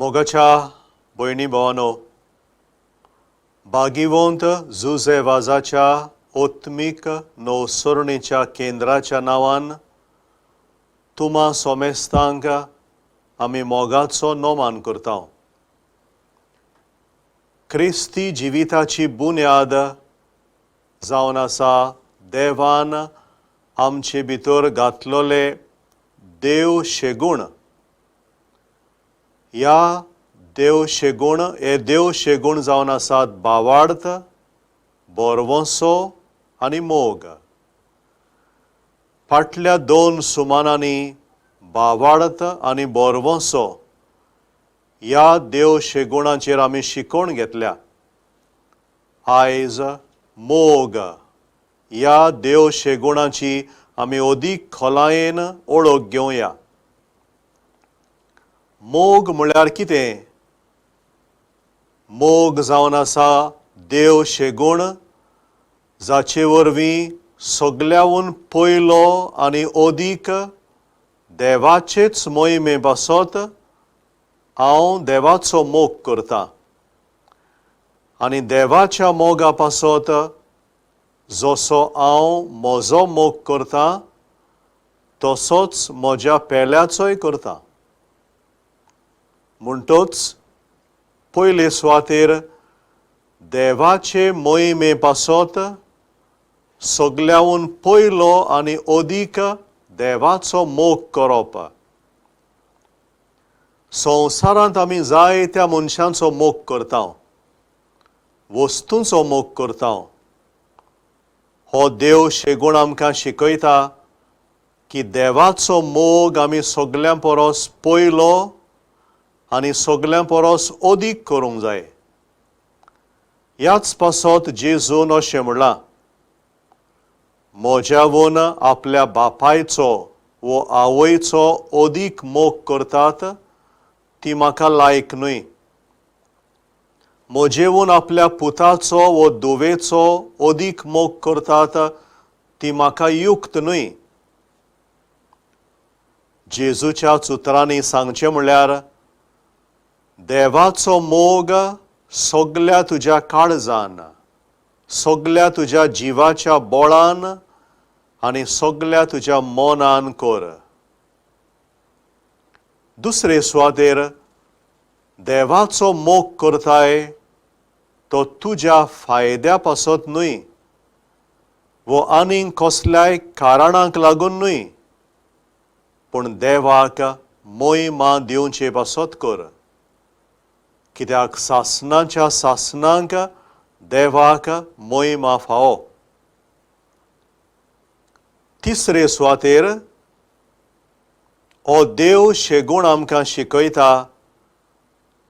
मोगाच्या भयणी भावांनो, भागिवंत जुझे वाजाच्या ओत्मीक नवसरणीच्या केंद्राच्या नांवान तुम्हा सोमेस्तांक आमी मोगाचो नोमान करता. क्रिस्ती जिविताची बुन्याद जावन आसा देवान आमचे भितर घातलोले देव शेगूण. ह्या देव शेगूण जावन आसात भावार्थ, बोरवंसो आनी मोग. फाटल्या 2 सुमानांनी भावार्थ आनी बोरवंसो ह्या देव शेगुणाचेर आमी शिकोवन घेतल्या. आयज मोग ह्या देव शेगुणाची आमी अदीक खोलायेन ओळख घेवया. मोग म्हळ्यार कितें? मोग जावन आसा देव शेगूण जाचे वरवीं सगल्याहून पयलो आनी अदीक देवाचेच मोहिमे पासत हांव देवाचो मोग करतां. आनी देवाच्या मोगा पासत जसो हांव म्हजो मोग करतां तसोच म्हज्या पेल्याचोय करतां. म्हणटच पयले सुवातेर देवाचे मोहिमे पासत सगल्याहून पयलो आनी अदीक देवाचो मोग करप. संवसारांत आमी जायत्या मनशांचो मोग करता, वस्तूंचो मोग करता. हो देव शेगूण आमकां शिकयता की देवाचो मोग आमी सगल्यां परस पयलो आनी सगल्यां परस अदीक करूंक जाय. ह्याच पासत जेजून अशें म्हणलां, म्हज्याहून आपल्या बापायचो वो आवयचो अदीक मोग करतात ती म्हाका लायक न्हय. म्हजेहून आपल्या पुताचो वो धुवेचो अदीक मोग करतात ती म्हाका युक्त न्हय. जेजूच्या उतरांनी सांगचें म्हळ्यार देवाचो मोग सगल्या तुज्या काळजान, सगल्या तुज्या जिवाच्या बोळान आनी सगल्या तुज्या मोनान कर. दुसरे सुवातेर देवाचो मोग करताय तो तुज्या फायद्या पासत न्हय, वो आनीक कसल्याय कारणांक लागून न्हय, पूण देवाक मोहिमा दिवचे पासत कर. कित्याक सासणाच्या सासणांक देवाक मोहिमा फावो. तिसरे सुवातेर हो देव शेगूण आमकां शिकयता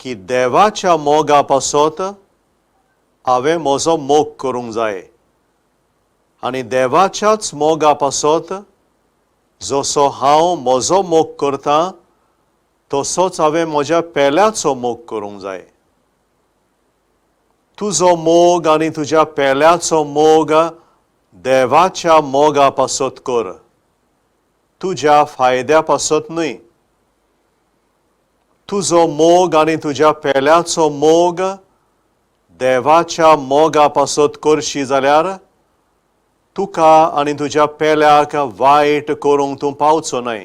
की देवाच्या मोगा पासत हांवें म्हजो मोग करूंक जाय. आनी देवाच्याच मोगा पासत जसो हांव म्हजो मोग करतां तसोच हांवें म्हज्या पेल्याचो मोग करूंक जाय. तुजो मोग आनी तुज्या पेल्याचो मोग देवाच्या मोगा पासत कर, तुज्या फायद्या पासत न्हय. तुजो मोग आनी तुज्या पेल्याचो मोग देवाच्या मोगा पासत करशी जाल्यार तुका आनी तुज्या पेल्याक वायट करूंक तूं पावचो न्हय.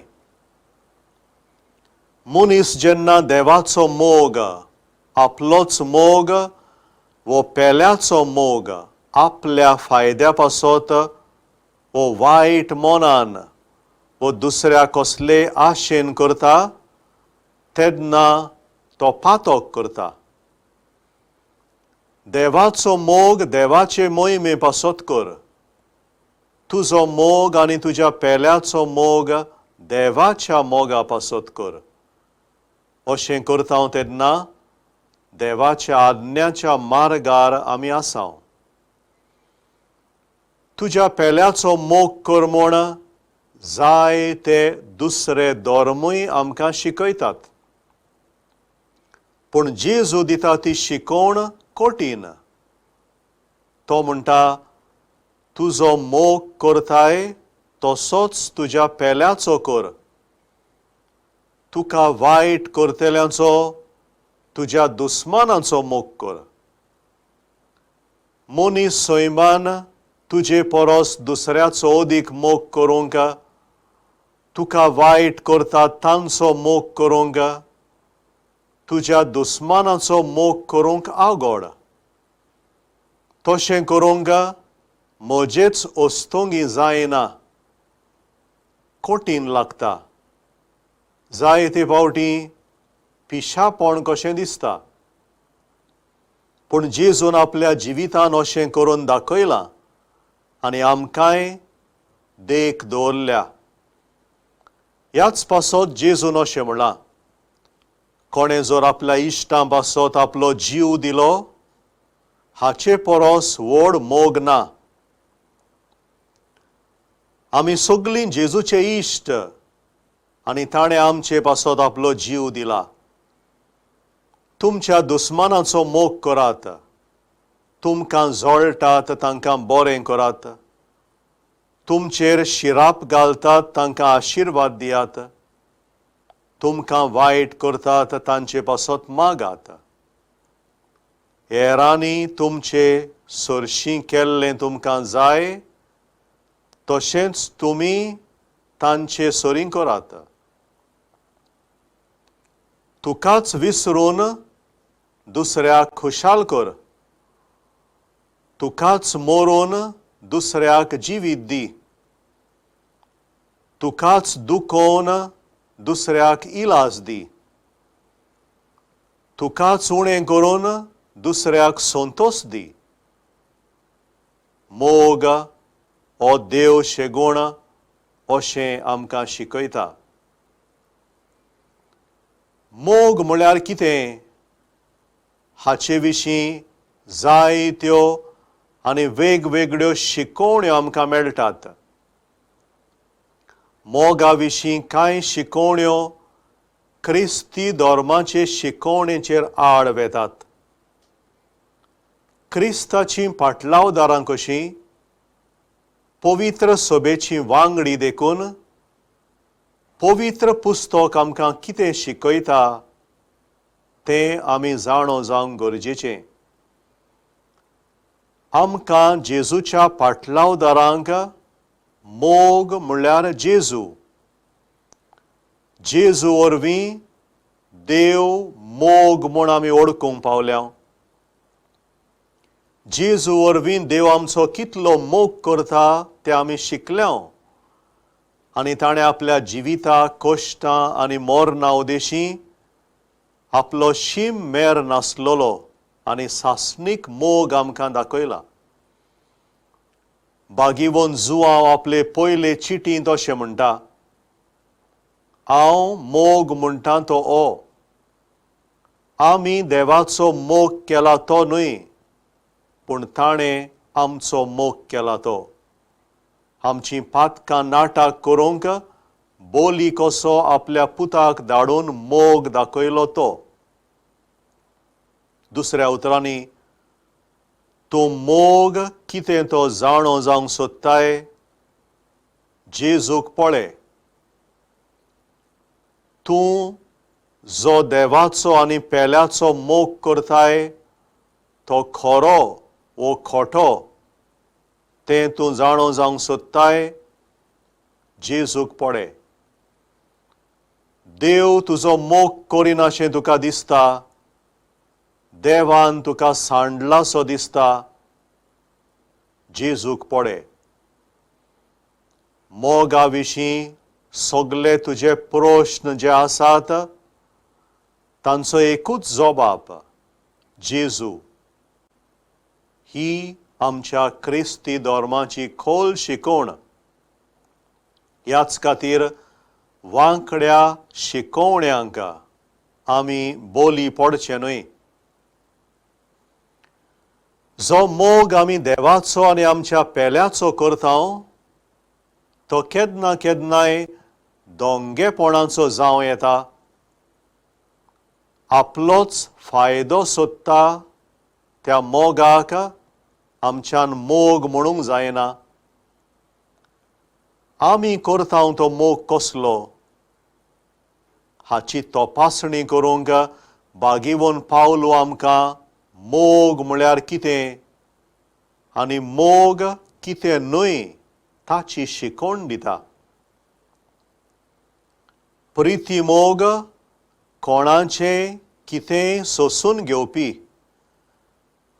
मनीस जेन्ना देवाचो मोग, आपलोच मोग वो पेल्याचो मोग आपल्या फायद्या पासत वो वायट मोनान वो दुसऱ्या कसले आशेन करता तेन्ना तो पातक करता. देवाचो मोग देवाचे मोहिमे पासत कर. तुजो मोग आनी तुज्या पेल्याचो मोग देवाच्या मोगा पासत कर. अशें करता तेन्ना देवाच्या आज्ञाच्या मार्गार आमी आसा. तुज्या पेल्याचो मोग कर म्हूण जायते दुसरे धर्मूय आमकां शिकयतात. पूण जेजू दिता ती शिकोवण कठीण. तो म्हणटा तुजो मोग करताय तसोच तुज्या पेल्याचो कर. तुका वायट करतल्यांचो तुज्या दुस्मानाचो मोग कर. मनीस सैमान तुजे परस दुसऱ्याचो अदीक मोग करूंक, तुका वायट करता तांचो मोग करूंक, तुज्या दुस्मानाचो मोग करूंक आवगड. तशें करूंक म्हजेच ओस्तोंगी जायना, कठीण लागता. जायते फावटी पिशापण कशें दिसता. पूण जेजून आपल्या जिवितान अशें करून दाखयलां आनी आमकांय देख दवरल्या. ह्याच पासत जेजून अशें म्हणलां, कोणें जर आपल्या इश्टां पासत आपलो जीव दिलो, हाचे परस व्हड मोग ना. आमी सगळीं जेजूचे इश्ट आनी ताणें आमचे पासत आपलो जीव दिला. तुमच्या दुस्मानाचो मोग करात, तुमकां जळटात तांकां बरें करात, तुमचेर शिराप घालतात तांकां आशिर्वाद दियात, तुमकां वायट करतात तांचे पासत मागात. हेरांनी तुमचे सरशीं केल्लें तुमकां जाय तशेंच तुमी तांचे सरीं करात. तुकाच विसरून दुसऱ्याक खुशाल कर, तुकाच मरून दुसऱ्याक जिवीत दी, तुकाच दुखोवन दुसऱ्याक इलाज दी, तुकाच उणें करून दुसऱ्याक संतोश दी. मोग हो देवशे गूण अशें आमकां शिकयता. मोग म्हळ्यार कितें हाचे विशीं जायत्यो आनी वेगवेगळ्यो शिकोवण्यो आमकां मेळटात. मोगा विशीं कांय शिकोवण्यो क्रिस्ती धर्माचे शिकोवणेचेर आड वेतात. क्रिस्ताची पाटलावदारां कशीं पवित्र सभेची वांगडी देखून पवित्र पुस्तक आमकां कितें शिकयता तें आमी जाणो जावंक गरजेचें. आमकां जेजूच्या पाटलावदारांक मोग म्हळ्यार जेजू. जेजू वरवीं देव मोग म्हूण आमी ओळखूंक पावल्या. जेजू वरवीं देव आमचो कितलो मोग करता तें आमी शिकल्या. आनी ताणें आपल्या जिविताक कश्टां आनी मोरना उदेशीं आपलो शीम मेर नासलोलो आनी सासणीक मोग आमकां दाखयला. बागीवन जुआंव आपले पयले चिटींत अशें म्हणटा, हांव मोग म्हणटा तो हो. आमी देवाचो मोग केला तो न्हय, पूण ताणें आमचो मोग केला तो. आमचीं पातकां नाटाक करूंक बोली कसो आपल्या पुताक धाडून मोग दाखयलो तो. दुसऱ्या उतरांनी, तूं मोग कितें तो जाणो जावंक सोदताय, जेजूक पळय. तूं जो देवाचो आनी पेल्याचो मोग करताय तो खरो वो खोटो तें तूं जाणो जावंक सोदताय, जेजूक पळय. देव तुजो मोग करिनाशें तुका दिसता, देवान तुका सांडलासो दिसता, जेजूक पळय. मोगा विशीं सगळे तुजे प्रश्न जे आसात तांचो एकूच जबाब, जेजू. ही आमच्या क्रिस्ती धर्माची खोल शिकवण. ह्याच खातीर वांकड्या शिकोवण्यांक आमी बोली पडचे न्हय. जो मोग आमी देवाचो आनी आमच्या पेल्याचो करता तो केन्ना केन्नाय दोंगेपणाचो जावं येता. आपलोच फायदो सोदता त्या मोगाक आमच्यान मोग म्हणूंक जायना. आमी करता तो मोग कसलो हाची तपासणी करूंक बागीवन पावलो आमकां मोग म्हळ्यार कितें आनी मोग कितें न्हय ताची शिकवण दिता. प्रिती मोग कोणाचें कितें सोसून घेवपी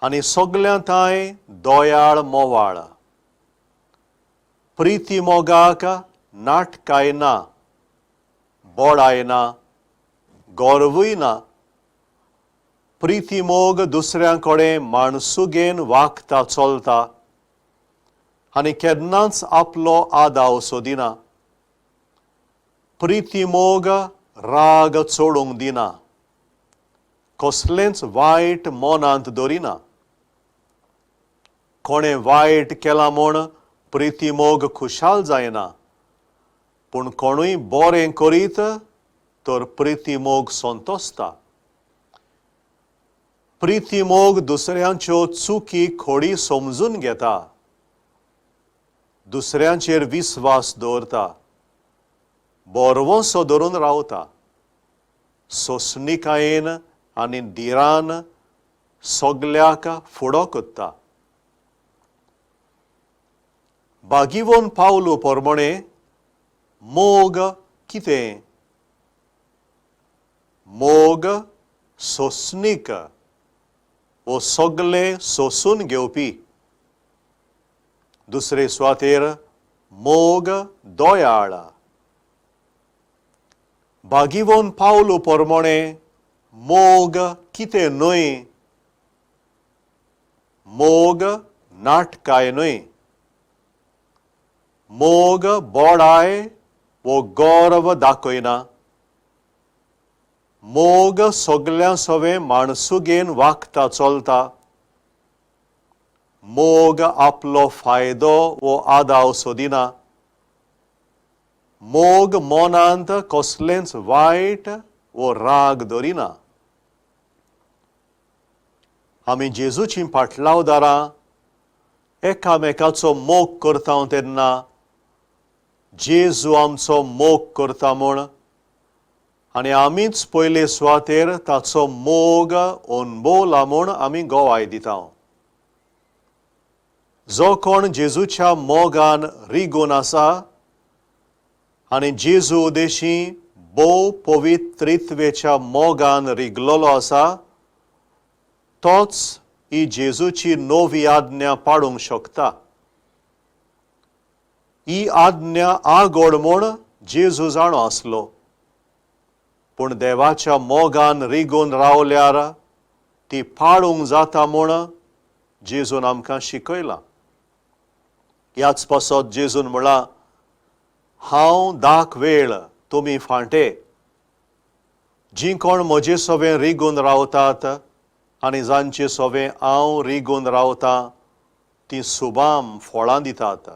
आनी सगल्यांताय दोयाळ मोवाळ. प्रिती मोगाक नाटकाय ना, बोडाय ना, गोरवूय ना. प्रिती मोग दुसऱ्यां कडेन माणसुगेन वागता चलता आनी केन्नाच आपलो आदाव सोदिना. प्रिती मोग राग चोडूंक दिना, कसलेंच वायट मोनांत दवरिना. कोणें वायट केलां म्हूण प्रिती मोग खुशाल जायना, पूण कोणूय बरें करीत तर प्रिती मोग संतोसता. प्रिती मोग दुसऱ्यांच्यो चुकी खोडी समजून घेता, दुसऱ्यांचेर विस्वास दवरता, बोरवोसो धरून रावता, सोंसणिकायेन आनी धिरान सगल्याक फुडो कोत्ता. बागीवन पावलो पोरमोणे मोग कितें? मोग सोंसणीक वो सगले सोसून घेवपी. दुसरे सुवातेर मोग दोयाळ. बागीवन पावलो पोरमोणे मोग कितें न्हय, मोग नाटकाय न्हय. मोग बोडाय वो गौरव दाखयना. मोग सगल्या सवे माणसुगेन वागता चलता. मोग आपलो फायदो वो आदाव सोदिना. मोग मोनांत कसलेंच वायट वो राग दवरिना. आमी जेजूची फाटलावदारां एकामेकाचो मोग करता तेन्ना जेजू आमचो मोग करता म्हूण आनी आमीच पयले सुवातेर ताचो मोग अणभवला म्हूण आमी गोवाय दिता. जो कोण जेजूच्या मोगान रिगून आसा आनी जेजू उदेशी भोव पवित्रित्वेच्या मोगान रिगलोलो आसा, तोच ही जेजूची नवी आज्ञा पाळूंक शकता. ही आज्ञा आगोड म्हूण जेजू जाणो आसलो, पूण देवाच्या मोगान रिगून रावल्यार ती पाळूंक जाता म्हूण जेजून आमकां शिकयलां. ह्याच पासत जेजून म्हळां, हांव दाख वेळ तुमी फांटे. जीं कोण म्हजे सोबें रिगून रावतात आनी जांचे सोबें हांव रिगून रावतां तीं सुबाम फळां दितात.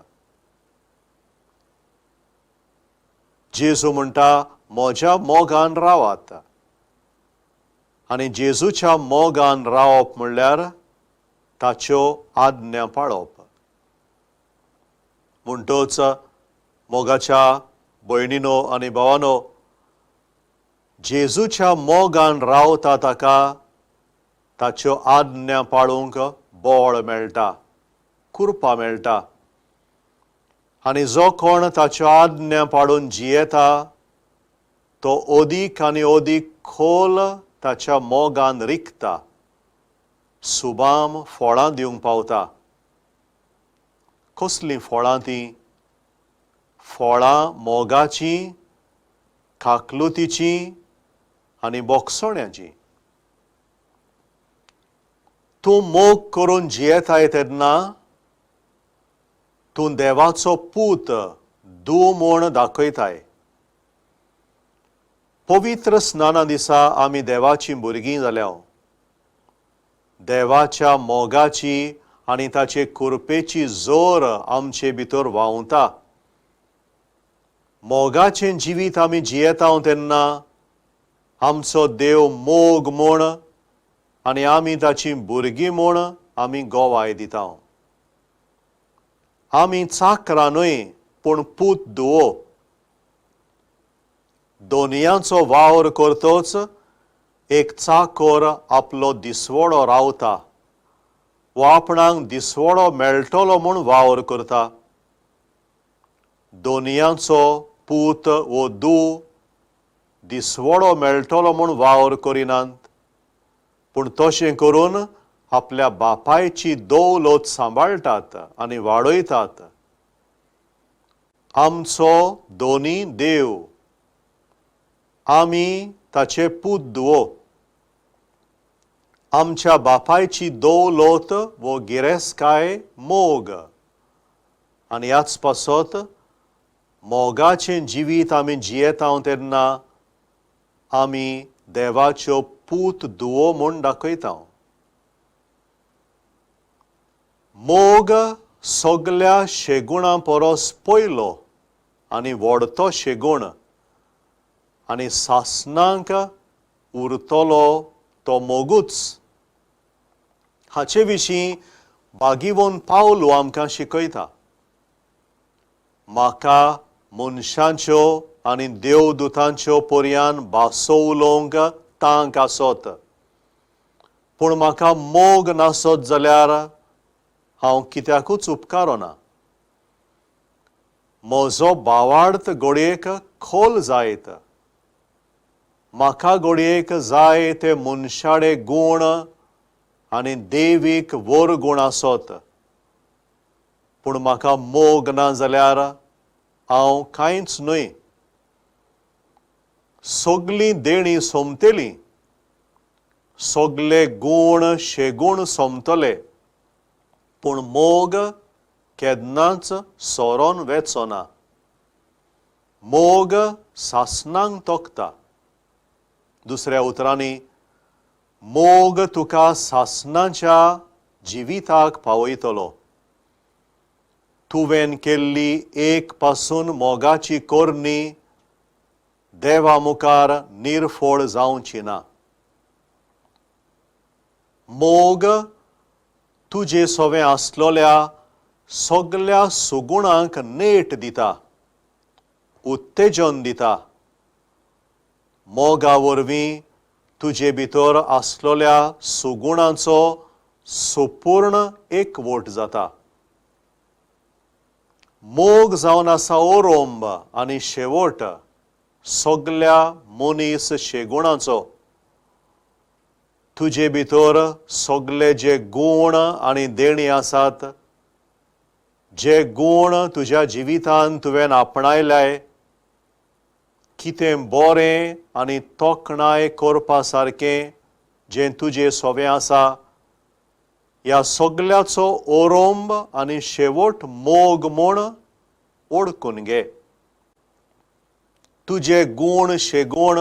जेजू म्हणटा म्हज्या मोगान रावात आनी जेजूच्या मोगान रावप म्हणल्यार ताच्यो आज्ञा पाळप. म्हणटच मोगाच्या भयणीनो आनी भावानो, जेजूच्या मोगान रावता ताका ताच्यो आज्ञा पाळूंक बळ मेळटा, कृपा मेळटा. आनी जो कोण ताच्यो आज्ञा पाळून जियेता तो ओदीक आनी ओदीक खोल ताच्या मोगान रिगता, सुबाम फळां दिवंक पावता. कसलीं फळां तीं? फळां मोगाचीं, काकलुतीचीं आनी बोगसोण्याचीं. तूं मोग करून जियेताय तेन्ना तूं देवाचो पूत धूव म्हूण दाखयताय. पवित्र स्नाना दिसा आमी देवाचीं भुरगीं जाल्याव. देवाच्या मोगाची आनी ताचे कृपेची जोर आमचे भितर व्हांवता. मोगाचें जिवीत आमी जियेता तेन्ना आमचो देव मोग म्हूण आनी आमी ताचीं भुरगीं म्हूण आमी गोवाय दिता. आमी चाकरां न्हय पूण पूत धुवो. दोनयांचो वावर करतोच एक चाकोर आपलो दिसवडो रावता वो आपणाक दिसवडो मेळटलो म्हूण वावर करता. दोनयांचो पूत वो धूव दिसवडो मेळटलो म्हूण वावर करिनात, पूण तशें करून आपल्या बापायची दौलत सांबाळटात आनी वाडयतात. आमचो दोनी देव, आमी ताचे पूत धुवो. आमच्या बापायची दौलत वो गिरेस्तकाय मोग, आनी ह्याच पासत मोगाचें जिवीत आमी जियेता तेन्ना आमी देवाच्यो पूत धुवो म्हूण दाखयता. मोग सगल्या शेगुणां परस पयलो आनी व्हडतो शेगूण, आनी सासणांक उरतलो तो मोगूच. हाचे विशीं बागीवोन पावलो आमकां शिकयता. म्हाका मनशांच्यो आनी देवदूतांच्यो पर्यान भासो उलोवंक तांक आसत, पूण म्हाका मोग नासत जाल्यार हांव कित्याकूच उपकारो ना. म्हजो भावार्थ घडयेक खोल जायत. म्हाका घडयेक जाय ते मनशाडे गूण आनी देवीक वर गूण आसत, पूण म्हाका मोग ना जाल्यार हांव कांयच न्हय. सगलीं देणी सोमतलीं, सगले गूण शेगूण सोमतले, पूण मोग केन्नाच सोरोन वेचना. मोग सासणांक तोखता. दुसऱ्या उतरांनी, मोग तुका सासणाच्या जिविताक पावयतलो. तुवें केल्ली एक पासून मोगाची कोरणी देवा मुखार निर्फळ जावची ना. मोग तुजे सोवें आसलोल्या सगल्या सुगुणांक नेट दिता, उत्तेजन दिता. मोगा वरवीं तुजे भितर आसलोल्या सुगुणांचो संपूर्ण एकवट जाता. मोग जावन आसा ओरोंब आनी शेवट सगल्या मनीस शेगुणांचो. तुजे भितर सगळे जे गूण आनी देणी आसात, जे गूण तुज्या जिवितांत तुवें आपणायल्याय, कितें बरें आनी तोखणाय करपा सारकें जें तुजें सोवें आसा, ह्या सगल्याचो ओरोंब आनी शेवट मोग म्हूण ओळखून घे. तुजे गूण शेगूण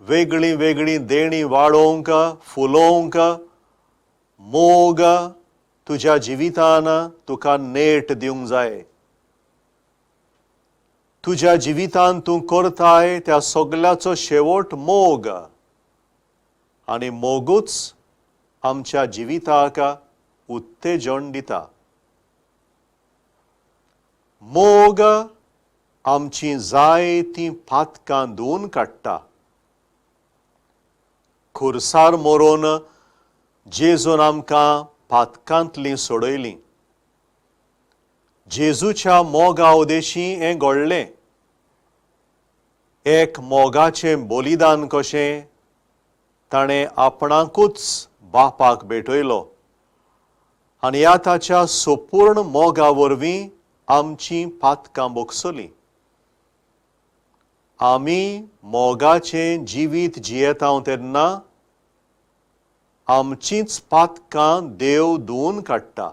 वेगळीं वेगळीं देणी वाडोवंक फुलोवंक मोग तुज्या जिवितान तुका नेट दिवंक जाय. तुज्या जिवितांत तूं करताय त्या सगल्याचो शेवट मोग, आनी मोगूच आमच्या जिविताक उत्तेजन दिता. मोग आमची जायतीं पातकां धुवन काडटा. खुर्सार मरून जेजून आमकां पातकांतलीं सोडयलीं. जेजूच्या मोगा उदेशीं हें घडलें. एक मोगाचें बलिदान कशें ताणें आपणाकूच बापाक भेटयलो, आनी ह्या ताच्या संपूर्ण मोगा वरवीं आमचीं पातकां बोगसलीं. आमी मोगाचें जिवीत जियेता तेन्ना आमचींच पातकां देव धुवन काडटा,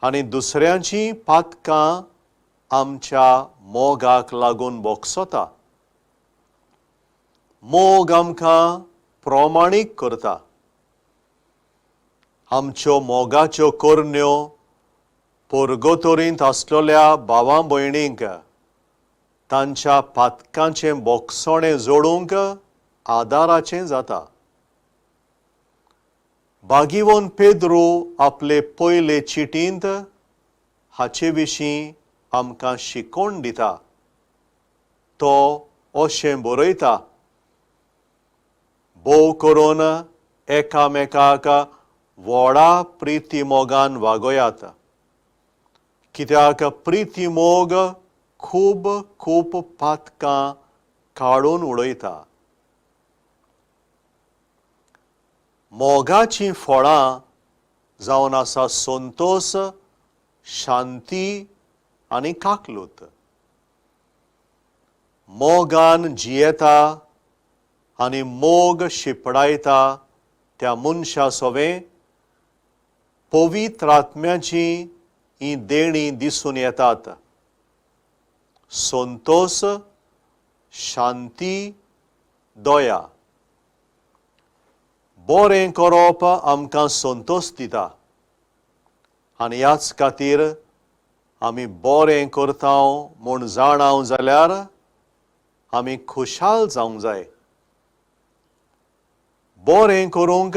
आनी दुसऱ्यांचीं पातकां आमच्या मोगाक लागून बोगसता. मोग आमकां प्रमाणीक करता. आमच्यो मोगाच्यो कोरण्यो पोरगोतोरींत आसलोल्या भावां भयणींक तांच्या पातकांचें बोगसोणें जोडूंक आदाराचें जाता. बागीवोन पेद्रू आपले पयले चिटींत हाचे विशीं आमकां शिकोवन दिता. तो अशें बरयता, भोव करून एकामेकाक व्हडा प्रिती मोगान वागोयात, कित्याक प्रिती मोग खूब खूब पातकां काडून उडयता. मोगाचीं फळां जावन आसा संतोश, शांती आनी काकलूत. मोगान जियेता आनी मोग शिपडायता त्या मनशा सोवें पवित्र आत्म्याची ही देणी दिसून येतात. संतोष, शांती, दया. बरें करप आमकां संतोष दिता आनी ह्याच खातीर आमी बरें करता म्हूण जाणाव जाल्यार आमी खुशाल जावंक जाय. बरें करूंक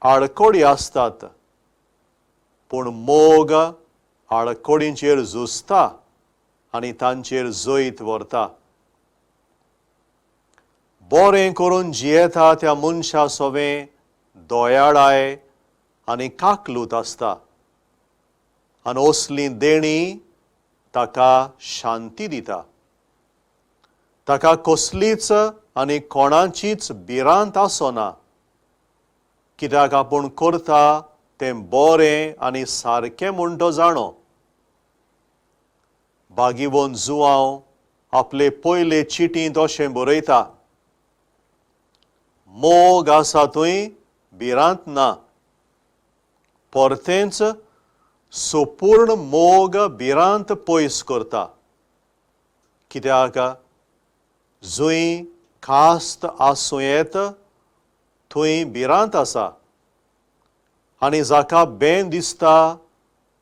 आडकोडी आसतात, पूण मोग आडकोडींचेर झुजता आनी तांचेर जैत व्हरता. बरें करून जियेता त्या मनशा सोवें दोयाळाय आनी काकलूत आसता, आनी असली देणी ताका शांती दिता. ताका कसलीच आनी कोणाचीच भिरांत आसना, कित्याक आपूण करता तें बरें आनी सारकें म्हूण तो जाणो. बागीवन जुवांव आपले पयले चिटींत अशें बरयता, मोग आसा थंय भिरांत ना, परतेंच संपूर्ण मोग भिरांत पयस करता. कित्याक जंय कास्त आसूं येत थंय भिरांत आसा, आनी जाका बेन दिसता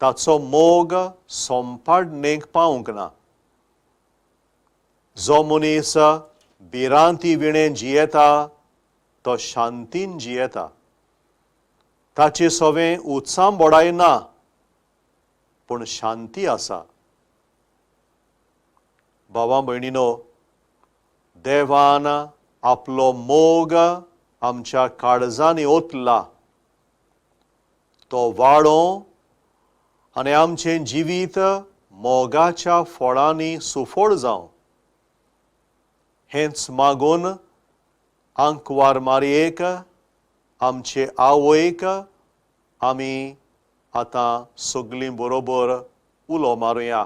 ताचो मोग सोंपाडणेक पावूंक ना. जो मनीस भिरांती विणें जियेता तो शांतीन जियेता. ताचे सोवें उत्सांबोडाय ना, पूण शांती आसा. भावां भयणीनो, देवान आपलो मोग आमच्या काळजांनी ओतला. तो वाडो आनी आमचें जिवीत मोगाच्या फळांनी सुफोड जावं, हेंच मागून आंकवार मारयेक, आमचे आवयक आमी आतां सगळीं बरोबर उलो मारुया.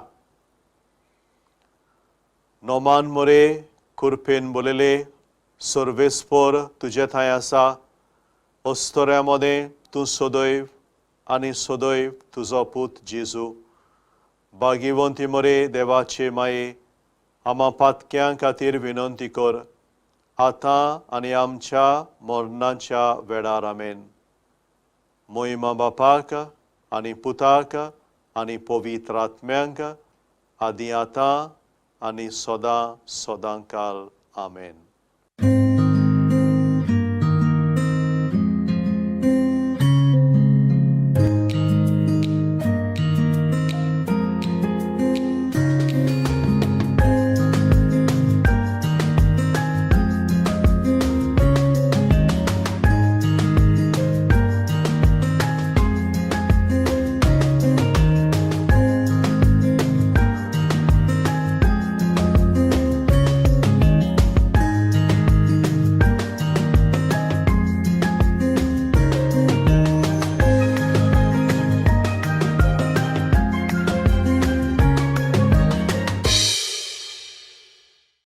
नोमान मोरे कृपेन बोलेले सर्वेस्पर तुजे थंय आसा, अस्तोऱ्यामध्ये तूं सदैव आनी सदैव तुजो पूत जेजू. भाग्यवंती मोरे देवाचे माये, आमा पातक्यां खातीर विनंती कर, आतां आनी आमच्या मरणाच्या वेळार. आमेन. मोहिमा बापाक आनी पुताक आनी पवित्र आत्म्यांक, आदी आतां आनी सदां सदां काल. आमेन.